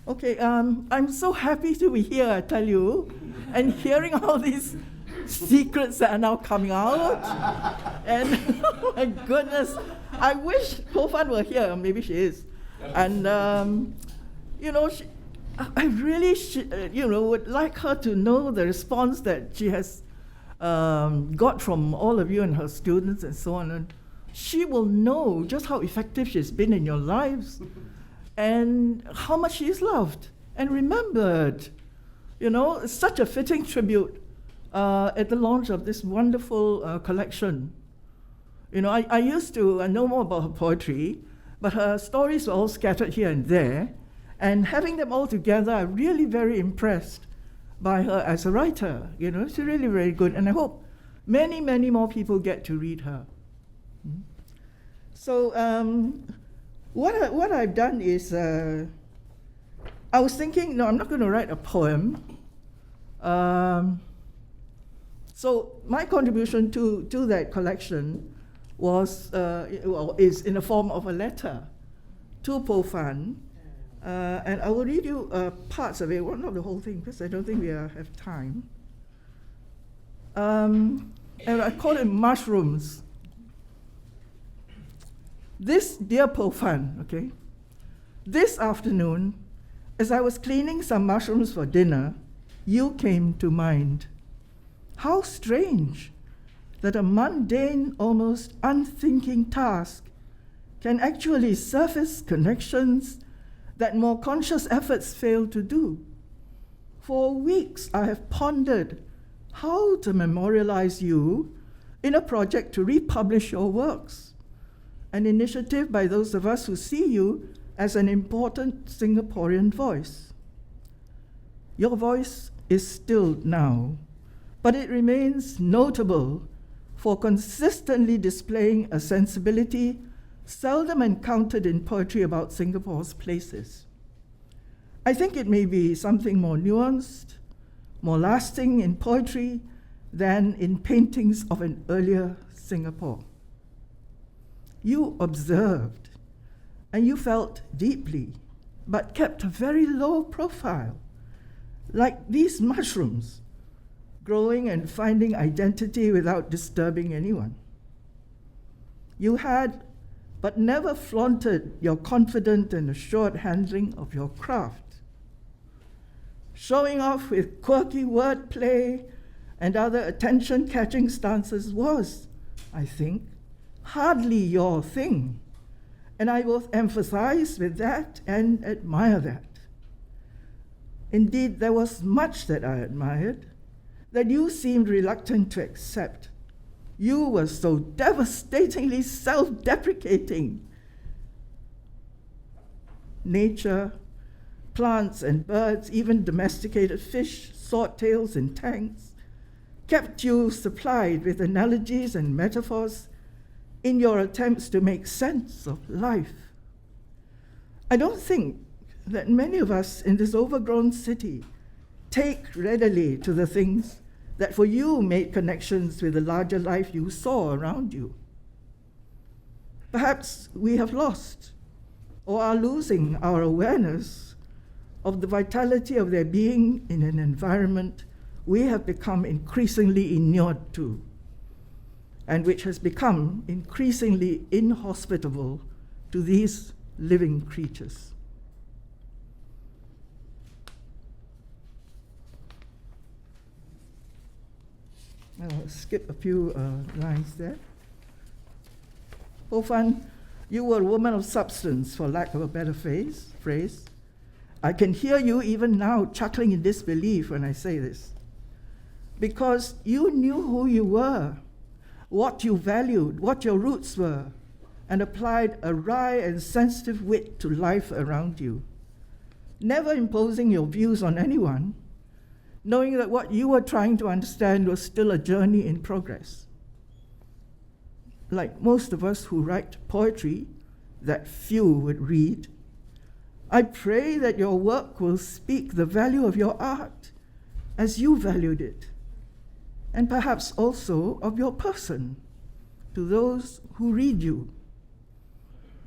Okay, I'm so happy to be here, I tell you, and hearing all these secrets that are now coming out. And oh my goodness, I wish Ho Fun were here. Maybe she is. And I really, would like her to know the response that she has got from all of you and her students and so on. And she will know just how effective she's been in your lives and how much she is loved and remembered. It's such a fitting tribute at the launch of this wonderful collection. I used to know more about her poetry, but her stories were all scattered here and there. And having them all together, I'm really very impressed by her as a writer. She's really very good. And I hope many, many more people get to read her. So what I've done is, I was thinking, no, I'm not going to write a poem. So my contribution to that collection was, is in the form of a letter to Ho Poh Fun. And I will read you parts of it, well, not the whole thing, because I don't think we have time. And I call it Mushrooms. This dear Ho Poh Fun, okay, this afternoon, as I was cleaning some mushrooms for dinner, you came to mind. How strange that a mundane, almost unthinking task can actually surface connections that more conscious efforts fail to do. For weeks, I have pondered how to memorialize you in a project to republish your works, an initiative by those of us who see you as an important Singaporean voice. Your voice is stilled now, but it remains notable for consistently displaying a sensibility seldom encountered in poetry about Singapore's places. I think it may be something more nuanced, more lasting in poetry than in paintings of an earlier Singapore. You observed, and you felt deeply, but kept a very low profile, like these mushrooms, growing and finding identity without disturbing anyone. You had, but never flaunted your confident and assured handling of your craft. Showing off with quirky wordplay and other attention-catching stances was, I think, hardly your thing. And I both emphasize with that and admire that. Indeed, there was much that I admired that you seemed reluctant to accept. You were so devastatingly self-deprecating. Nature, plants and birds, even domesticated fish, swordtails in tanks, kept you supplied with analogies and metaphors in your attempts to make sense of life. I don't think that many of us in this overgrown city take readily to the things that for you made connections with the larger life you saw around you. Perhaps we have lost or are losing our awareness of the vitality of their being in an environment we have become increasingly inured to, and which has become increasingly inhospitable to these living creatures. I'll skip a few lines there. Ho Fun, you were a woman of substance, for lack of a better phrase. I can hear you even now chuckling in disbelief when I say this, because you knew who you were, what you valued, what your roots were, and applied a wry and sensitive wit to life around you, never imposing your views on anyone, knowing that what you were trying to understand was still a journey in progress. Like most of us who write poetry that few would read, I pray that your work will speak the value of your art as you valued it, and perhaps also of your person to those who read you.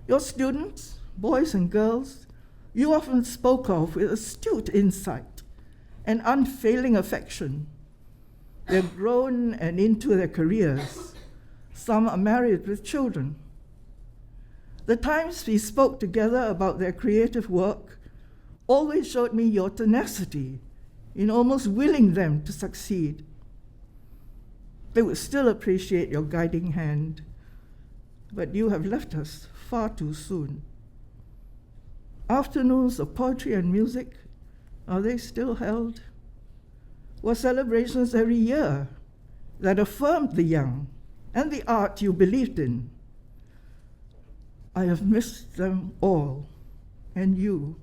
Your students, boys and girls, you often spoke of with astute insight and unfailing affection. They've grown and into their careers. Some are married with children. The times we spoke together about their creative work always showed me your tenacity in almost willing them to succeed. They would still appreciate your guiding hand, but you have left us far too soon. Afternoons of poetry and music, are they still held? Were celebrations every year that affirmed the young and the art you believed in? I have missed them all, and your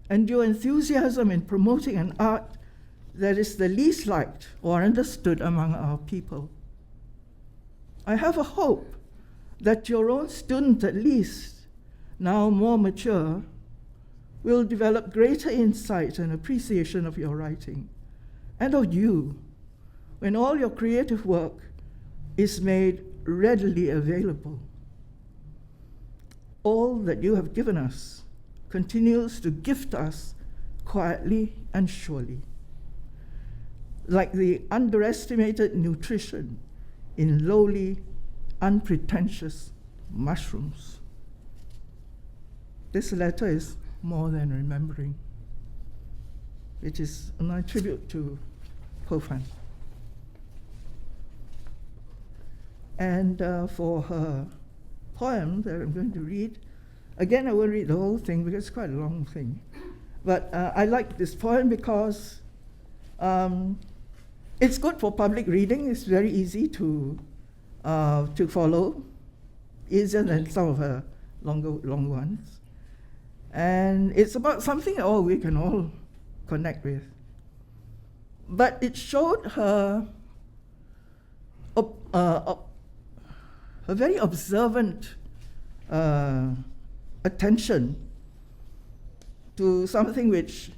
enthusiasm in promoting an art that is the least liked or understood among our people. I have a hope that your own student, at least, now more mature, will develop greater insight and appreciation of your writing and of you when all your creative work is made readily available. All that you have given us continues to gift us quietly and surely, like the underestimated nutrition in lowly, unpretentious mushrooms. This letter is more than remembering. It is my tribute to Ho Poh Fun. And for her poem that I'm going to read, again, I won't read the whole thing because it's quite a long thing. But I like this poem because it's good for public reading. It's very easy to follow, easier than some of her long ones. And it's about something we can all connect with. But it showed her a very observant attention to something which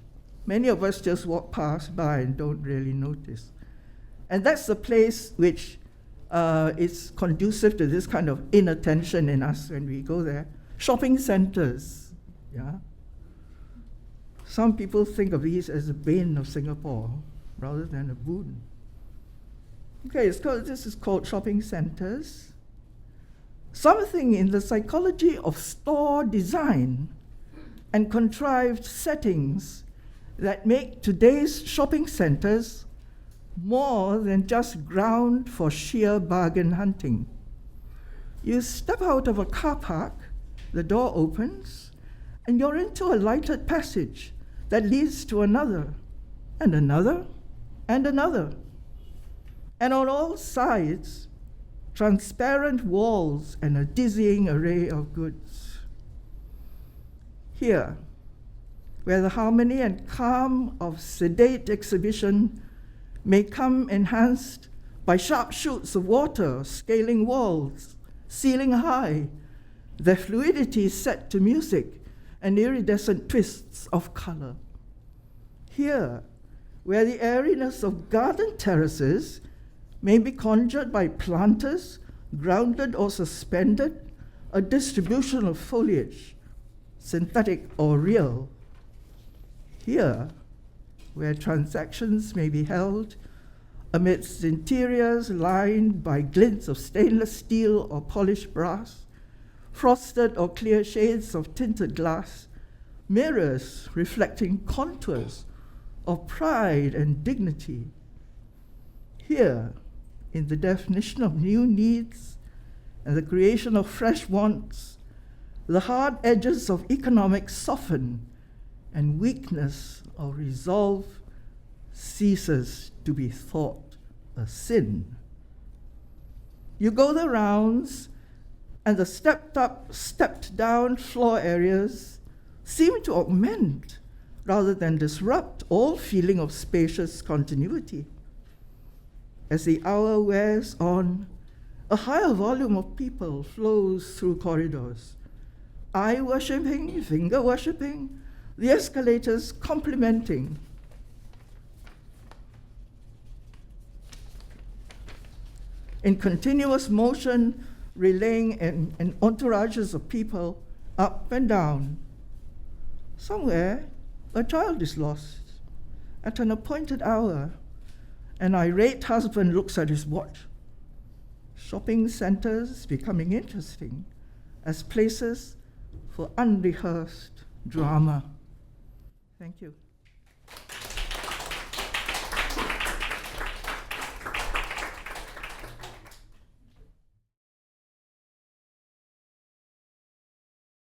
many of us just walk past by and don't really notice. And that's the place which is conducive to this kind of inattention in us when we go there. Shopping centers, yeah? Some people think of these as a bane of Singapore rather than a boon. Okay, this is called shopping centers. Something in the psychology of store design and contrived settings that make today's shopping centers more than just ground for sheer bargain hunting. You step out of a car park, the door opens, and you're into a lighted passage that leads to another, and another, and another. And on all sides, transparent walls and a dizzying array of goods. Here, where the harmony and calm of sedate exhibition may come enhanced by sharp shoots of water scaling walls, ceiling high, their fluidity set to music and iridescent twists of color. Here, where the airiness of garden terraces may be conjured by planters, grounded or suspended, a distribution of foliage, synthetic or real. Here, where transactions may be held amidst interiors lined by glints of stainless steel or polished brass, frosted or clear shades of tinted glass, mirrors reflecting contours of pride and dignity. Here, in the definition of new needs and the creation of fresh wants, the hard edges of economics soften and weakness of resolve ceases to be thought a sin. You go the rounds, and the stepped up, stepped down floor areas seem to augment rather than disrupt all feeling of spacious continuity. As the hour wears on, a higher volume of people flows through corridors, eye worshipping, finger worshipping, the escalators complementing. In continuous motion, relaying in entourages of people up and down. Somewhere, a child is lost. At an appointed hour, an irate husband looks at his watch. Shopping centers becoming interesting as places for unrehearsed drama. Thank you.